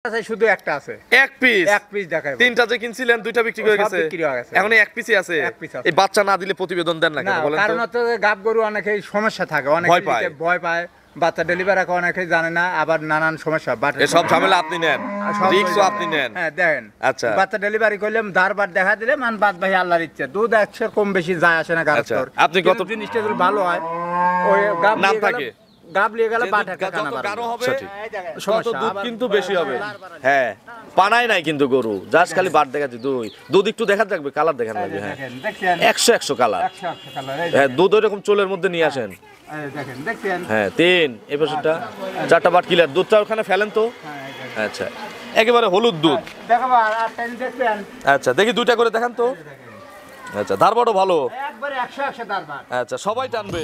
শুধু একটা আছে এক পিস দেখাই তিনটা যে কিনছিলেন দুইটা বিক্রি হয়ে গেছে এখন এক পিসই আছে এই বাচ্চা না দিলে প্রতিবেদন দেন না কেন বলেন তো? কারণ হচ্ছে গাব গরু অনেকেই সমস্যা থাকে, অনেকে ভয় পায়, বাচ্চা ডেলিভারি করে অনেকেই জানে না, আবার নানান সমস্যা সব ঝামেলা আপনি নেন, রিস্কও আপনি নেন। হ্যাঁ দেখেন, আচ্ছা বাচ্চা ডেলিভারি করলাম ধারবার দেখা দিলে মান বাদ ভাই আল্লাহর ইচ্ছা, দুধ 100 কম বেশি যায় আসে না গাছ। আপনি কত জিনিসটা যদি ভালো হয় ওই গাব নাম থাকে গাব লিয়ে গেলে বাট একটা যত গাঢ় হবে তত দুধ কিন্তু বেশি হবে। হ্যাঁ পানাই নাই কিন্তু গরু জাস্ট খালি বাট দেখাচ্ছি, দুধ একটু দেখা থাকবে, কালার দেখান লাগবে। হ্যাঁ 100 কালার। হ্যাঁ দুধ ওইরকম চুলের মধ্যে নিয়ে আসেন। হ্যাঁ 3 এই পাশেরটা 4টা বাট ক্লিয়ার, দুধটা ওখানে ফেলেন তো। আচ্ছা একেবারে হলুদ দুধ। আচ্ছা দেখি দুইটা করে দেখান তো। আচ্ছা ধারবাটও ভালো একবারে 100 ধারবার। আচ্ছা সবাই টানবে।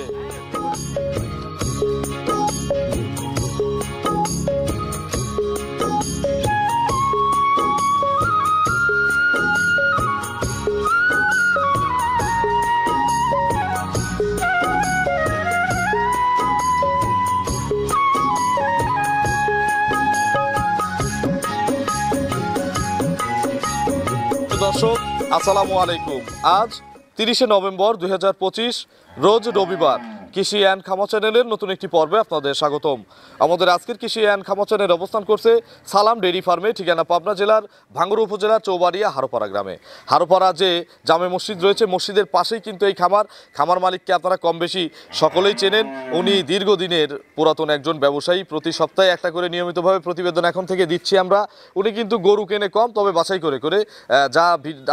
দর্শক আসসালামু আলাইকুম। আজ 30শে নভেম্বর 2025 রোজ রবিবার। কৃষি অ্যান্ড খামা চ্যানেলের নতুন একটি পর্বে আপনাদের স্বাগতম। আমাদের আজকের কৃষি অ্যান্ড খামা চ্যানেল অবস্থান করছে সালাম ডেইরি ফার্মে, ঠিকানা পাবনা জেলার ভাঙ্গুড়া উপজেলার চৌবাড়িয়া হারোপাড়া গ্রামে। হারোপাড়া যে জামে মসজিদ রয়েছে, মসজিদের পাশেই কিন্তু এই খামার মালিককে আপনারা কম বেশি সকলেই চেনেন। উনি দীর্ঘদিনের পুরাতন একজন ব্যবসায়ী, প্রতি সপ্তাহে একটা করে নিয়মিতভাবে প্রতিবেদন এখন থেকে দিচ্ছি আমরা। উনি কিন্তু গরু কেনে কম, তবে বাছাই করে করে যা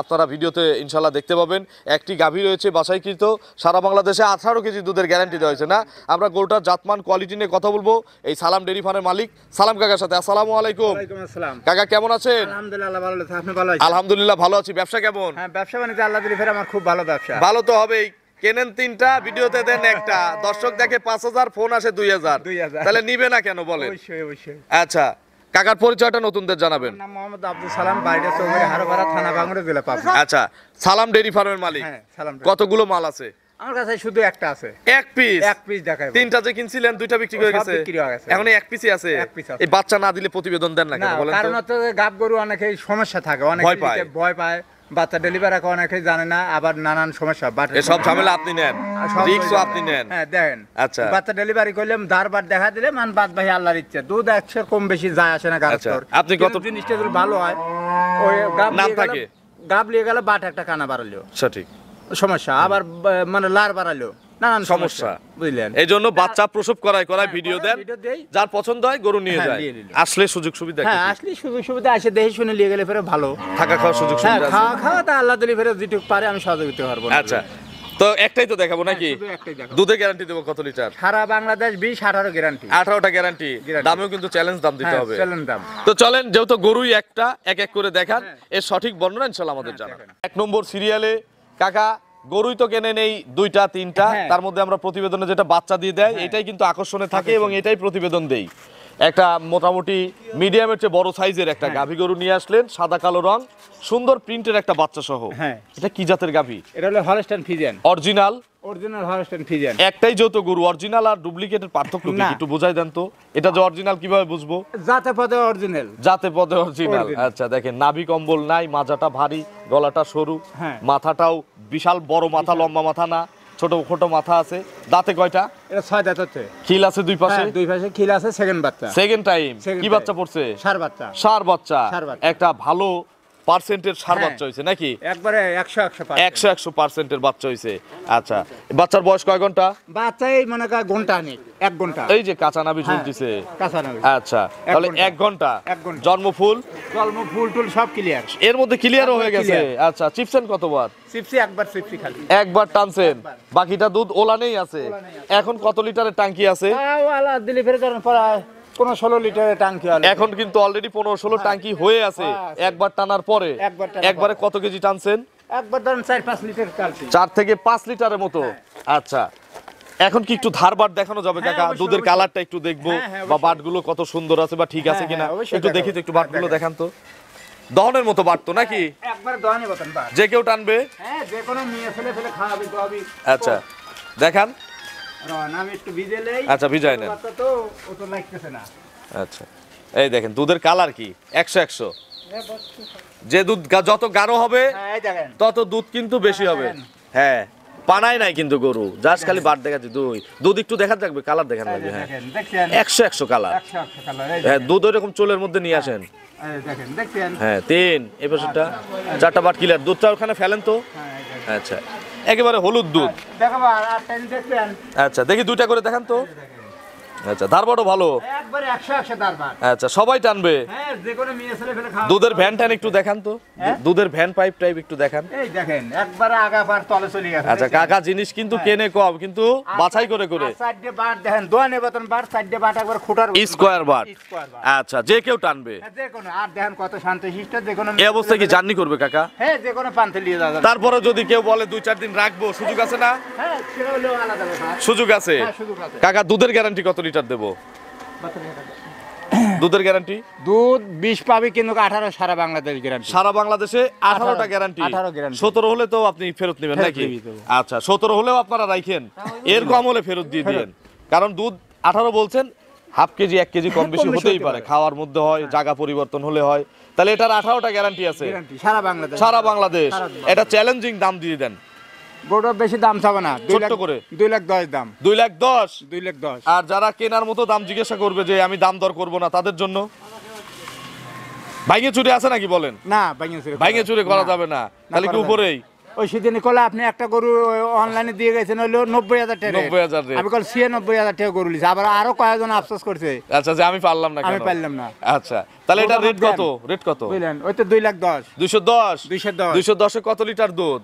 আপনারা ভিডিওতে ইনশাল্লাহ দেখতে পাবেন। একটি গাভী রয়েছে বাছাইকৃত, সারা বাংলাদেশে 18 কেজি দুধের গ্যারান্টি দেওয়া হয়েছে। না আমরা গরুটার জাতমান কোয়ালিটি নিয়ে কথা বলবো এই সালাম ডেইরি ফার্মের মালিক সালাম কাকার সাথে। আসসালামু আলাইকুম। কাকা কেমন আছেন? আলহামদুলিল্লাহ ভালো আছি, আপনি ভালো আছেন? আলহামদুলিল্লাহ ভালো আছি। ব্যবসা কেমন? হ্যাঁ ব্যবসা বাণিজ্য আল্লাহ দিলে ফের আমার খুব ভালো ব্যবসা। ভালো তো হবেই, কেনেন 3টা ভিডিওতে দেন একটা, দর্শক দেখে 5000, ফোন আসে 2000, তাহলে নিবে না কেন বলেন? অবশ্যই। আচ্ছা কাকার পরিচয়টা নতুনদের জানাবেন। নাম মোহাম্মদ আব্দুল সালাম, বাড়িটা চৌবাড়ি হারোপাড়া, থানা ভাঙ্গুড়া, জেলা পাবনা। আচ্ছা সালাম ডেইরি ফার্মের মালিক। হ্যাঁ সালাম। কতগুলো মাল আছে? আমার কাছে শুধু একটা আছে এক পিস দেখাই। তিনটা যে কিনছিলেন দুইটা বিক্রি হয়ে গেছে, এখন এক পিসই আছে। এই বাচ্চা না দিলে প্রতিবেদন দেন না কেন বলেন তো? কারণ হচ্ছে গাব গরু অনেকেই সমস্যা থাকে, অনেকে ভয় পায়, বাচ্চা ডেলিভারি করে অনেকেই জানে না, আবার নানান সমস্যা। সব ঝামেলা আপনি নেন, রিস্কও আপনি নেন। হ্যাঁ দেখেন, আচ্ছা বাচ্চা ডেলিভারি করলাম ধারবার দেখা দিলে মান বাদ ভাই আল্লাহর ইচ্ছা, দুধ 100 কম বেশি যায় আসে না গাছ। আপনি কত জিনিসটা যদি ভালো হয় ওই গাব নাম থাকে, গাব লিয়ে গেলে বাট একটা কানা বাড়ালো সঠিক সমস্যা, আবার মানে লার বাড়ালো নানান সমস্যা, বুঝলেন? এই জন্য বাচ্চা প্রসব করায় ভিডিও দেন, যার পছন্দ হয় গরু নিয়ে যায়। আসলে সুযোগ সুবিধা, হ্যাঁ আসলে সুযোগ সুবিধা আসে, দেখে শুনে নিয়ে গেলে ফেরে ভালো থাকা খাওয়ার সুযোগ সুবিধা আছে। খাওয়া তা আল্লাহ দিলে ফেরে যেটুকু পারে আমি সহযোগিতা করবো। আচ্ছা তো একটাই তো দেখাবো নাকি? দুধে গ্যারান্টি দেবো কত লিটার? সারা বাংলাদেশ 20-18 গ্যারান্টি, 18টা গ্যারান্টি। দামেও কিন্তু চ্যালেঞ্জ দাম দিতে হবে। দাম তো চলেন, যেহেতু গরুই একটা, এক এক করে দেখান, এর সঠিক বর্ণনা ইনশাআল্লাহ আমাদের জানাবেন। 1 নম্বর সিরিয়ালে কাকা গরুই তো কেনেন এই 2-3টা, তার মধ্যে আমরা প্রতিবেদনে যেটা বাচ্চা দিয়ে দেয় এটাই কিন্তু আকর্ষণে থাকে এবং এটাই প্রতিবেদন দেই। একটা মোটামুটি মিডিয়ামের চেয়ে বড় সাইজের একটা গাভী গরু নিয়ে আসলেন, সাদা কালো রং, সুন্দর প্রিন্টের একটা বাচ্চা সহ। হ্যাঁ এটা কি জাতের গাভী? এটা হলো Holstein Friesian. Original Holstein Friesian. একটাই যৌথ গরু, অরিজিনাল আর ডুপ্লিকেটের পার্থক্য কি একটু বোঝাই দেন তো? এটা যে অরিজিনাল কিভাবে বুঝবো? জাতে পদে অরিজিনাল। জাতে পদে অরিজিনাল। আচ্ছা দেখেন, নাভি কম্বল নাই, মাজাটা ভারী, গলাটা সরু, মাথাটাও বিশাল বড় মাথা, লম্বা মাথা না, ছোট ছোট মাথা আছে। দাঁতে কয়টা? এটা 6 দাঁত আছে। খিল আছে দুই পাশে? দুই পাশে খিল আছে। সেকেন্ড বাচ্চা, সেকেন্ড টাইম। কি বাচ্চা পড়ছে? ষাঁড় বাচ্চা। ষাঁড় বাচ্চা, একটা ভালো পার্সেন্টের ষাঁড় বাচ্চা হইছে নাকি? একবারে 100% বাচ্চা হইছে। আচ্ছা বাচ্চার বয়স কয় ঘন্টা? বাচ্চাই মনে কর ঘন্টা নেই, 1 ঘন্টা। এই যে কাঁচা নাভি ঝুলতিছে, কাঁচা নাভি। আচ্ছা তাহলে 1 ঘন্টা। জন্ম ফুল টুল সব ক্লিয়ার, এর মধ্যে ক্লিয়ারও হয়ে গেছে। আচ্ছা চিপসেন কতবার? চিপসি একবার, চিপসি খালি একবার টানছেন, বাকিটা দুধ ওলানেই আছে। এখন কত লিটারের ট্যাঙ্কি আছে? ওয়ালা দিলি ফেরে যখন পড়ায় 15-16 লিটারের ট্যাঙ্কি হলো। এখন কিন্তু অলরেডি 15-16 ট্যাঙ্কি হয়ে আছে। একবার টানার পরে একবারে কত কেজি টানছেন? একবার ধরেন 4-5 লিটার টানছি, 4 থেকে 5 লিটারের মতো। আচ্ছা এখন কি একটু ধারবার দেখানো যাবে কাকা? দুধের কালারটা একটু দেখবো, বা বাটগুলো কত সুন্দর আছে বা ঠিক আছে কিনা একটু দেখি তো, একটু বাটগুলো দেখান তো। দহনের মতো বাট তো নাকি? একবার দহনের মতন বাট, যে কেউ টানবে? হ্যাঁ যে কোনো নিয়ে ফেলে খাওয়াবি তো হবে। আচ্ছা দেখান, আমি একটু ভিজে লই। আচ্ছা ভিজাই নেন। তো ও তো লাগতেছে না। আচ্ছা এই দেখেন দুধের কালার কি 100 যে দুধ যত গাঢ় হবে এই দেখেন তত দুধ কিন্তু বেশি হবে। হ্যাঁ পানাই নাই কিন্তু গরু জাস্ট খালি বাট দেখাচ্ছে দুধ একটু দেখা থাকবে কালার দেখান লাগবে। হ্যাঁ দেখেন দেখছেন 100 কালার। 100 কালার এই হ্যাঁ দুধ ওইরকম চুলের মধ্যে নিয়ে আসেন। দেখেন দেখছেন হ্যাঁ 3 এই পাশেরটা 4টা বাট ক্লিয়ার। দুধটা ওখানে ফেলেন তো। আচ্ছা একেবারে হলুদ দুধ। দেখাবো আর টাইম দেখবেন। আচ্ছা দেখি দুইটা করে দেখান তো। আচ্ছা ধারবাটও ভালো একবারে 100 দারবার। আচ্ছা সবাই টানবে। হ্যাঁ যে কোনো মেয়ে ছেলে ফেলে খাওয়া। দুধের ভ্যান ট্যান একটু দেখান তো। দুধের ভ্যান পাইপ টাইপ একটু দেখান। এই দেখেন একবারে আগা পার তলে চলে গেছে। আচ্ছা কাকা জিনিস কিন্তু কেনে কম কিন্তু বাছাই করে করে। সাইডে বাট দেখেন দোয়ানে বেতন বাট সাইডে বাট একবার খুঁটার স্কয়ার বাট। আচ্ছা যে কেউ টানবে। যে কোনো আর দেখেন কত শান্তশিষ্ট যে কোনো এই অবস্থায় কি জার্নি করবে কাকা? হ্যাঁ যে কোনো পান্থে নিয়ে যাওয়া যাবে। তারপরে যদি কেউ বলে 2-4 দিন রাখবো সুযোগ আছে না? হ্যাঁ সেটা হলো আলাদা ব্যাপার। সুযোগ আছে। হ্যাঁ সুযোগ আছে। কাকা দুধের গ্যারান্টি কত লিটার দেবো? দুধের গ্যারান্টি দুধ 20 পাবে কিন্তু 18 সারা বাংলাদেশ গ্যারান্টি। সারা বাংলাদেশে 18টা গ্যারান্টি। 18 গ্যারান্টি। 17 হলে তো আপনি ফেরত নেবেন ফেরত নাকি? দিয়ে দেব। আচ্ছা 17 হলেও আপনারা রাখেন, এর কম হলে ফেরত দিয়ে দিবেন। কারণ দুধ 18 বলছেন, হাফ কেজি 1 কেজি কম বেশি কম বেশি হতেই হতে পারে, পারে। খাওয়ার মধ্যে হয়, জায়গা পরিবর্তন হলে হয়, তাহলে এটার 18টা গ্যারান্টি আছে গ্যারান্টি সারা বাংলাদেশ। সারা বাংলাদেশ। এটা চ্যালেঞ্জিং দাম দিয়ে দেন, গোটা বেশি দাম চাবে না, ছোট্ট করে 2,10,000 দাম। 2,10,000। 2,10,000 আর যারা কেনার মতো দাম জিজ্ঞাসা করবে যে আমি দাম দর করব না, তাদের জন্য ভাইঙে চুরি আছে নাকি বলেন? না ভাঙিয়েছে ভাইঙে চুরি করা যাবে না, তাহলে কি করা যাবে উপরেই? ওই সেদিন কলে আপনি একটা গরু অনলাইনে দিয়ে গেছেন হলো 90,000 টাকা। 90,000 রেট। আমি কল 96,000 টাকা গরু লিছি, আবার আরো কয়েকজন আফসোস করছে আচ্ছা যে আমি পারলাম না, আমি কেন? পারলাম না। আচ্ছা তাহলে এটা ওটা রেট কত? দেন। রেট কত? বুঝলেন, ওই তো 2,10,000 210। 210 210 এ কত লিটার দুধ?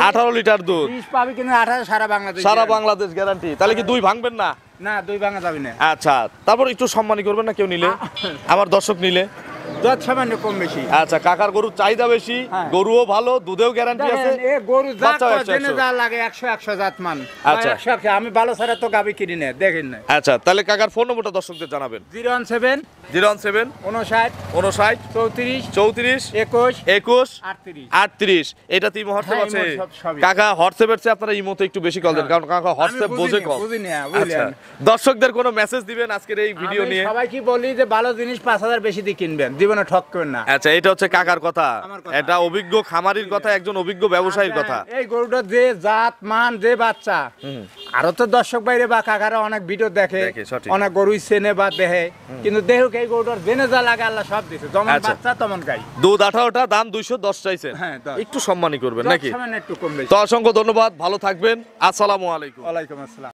18 লিটার দুধ 20 পাবে কিন্তু 18 সারা বাংলাদেশ সারা guarantee। বাংলাদেশ গ্যারান্টি। তাহলে কি দুই ভাঙবেন না? না দুই ভাঙা যাবে না। আচ্ছা তারপর একটু সম্মানী করবেন না কেউ নিলে, আমার দর্শক নিলে? দুধ সামান্য কম বেশি। আচ্ছা কাকার গরুর চাহিদা বেশি, হ্যাঁ। গরুও ভালো, দুধেও গ্যারান্টি আছে। দেখেন, এ গরু জাত বাচ্চাও তো 100 জেনে যা লাগে 100 জাত মান। আচ্ছা। 100 আমি ভালো ছাড়া তো গাবি কিনি না, দেখেন না। আচ্ছা তাহলে কাকার ফোন নম্বরটা দর্শকদের জানাবেন। 017 017 59 59 34 34 21 21 38। 38। এটা তো ইমো হোয়াটসঅ্যাপ হ্যাঁ, আছে? ইমো সবই। কাকা হোয়াটসঅ্যাপের চেয়ে আপনারা ইমোতে একটু বেশি কল দেন, কারণ কাকা হোয়াটসঅ্যাপ বোঝে কম। বুঝি না, আচ্ছা বুঝলেন। দর্শকদের কোনো মেসেজ দিবেন আজকের এই ভিডিও আমি নিয়ে? সবাইকে বলি যে ভালো জিনিস 5,000 বেশি দিয়ে কিনবেন, জীবনে ঠকবেন না। আচ্ছা এটা হচ্ছে কাকার কথা, আমার কথা। এটা অভিজ্ঞ খামারির কথা, একজন অভিজ্ঞ ব্যবসায়ীর কথা। এই গরুটা যে জাত মান যে বাচ্চা, আরো তো দর্শক বাইরে বা কাকারা অনেক ভিডিও দেখে, দেখে, সঠিক। অনেক গরুই চেনে বা দেখে, কিন্তু দেখুক এই গরুটার জেনে যা লাগে আল্লাহ সব দিছে, যেমন আচ্ছা। বাচ্চা তেমন গাই। দুধ 18টা, দাম 210 চাইছেন। হ্যাঁ, 10 একটু সম্মানী করবেন নাকি? সামান্য একটু কম বেশি। তো অসংখ্য ধন্যবাদ, ভালো থাকবেন, আসসালামু আলাইকুম। ওয়ালাইকুম আসসালাম।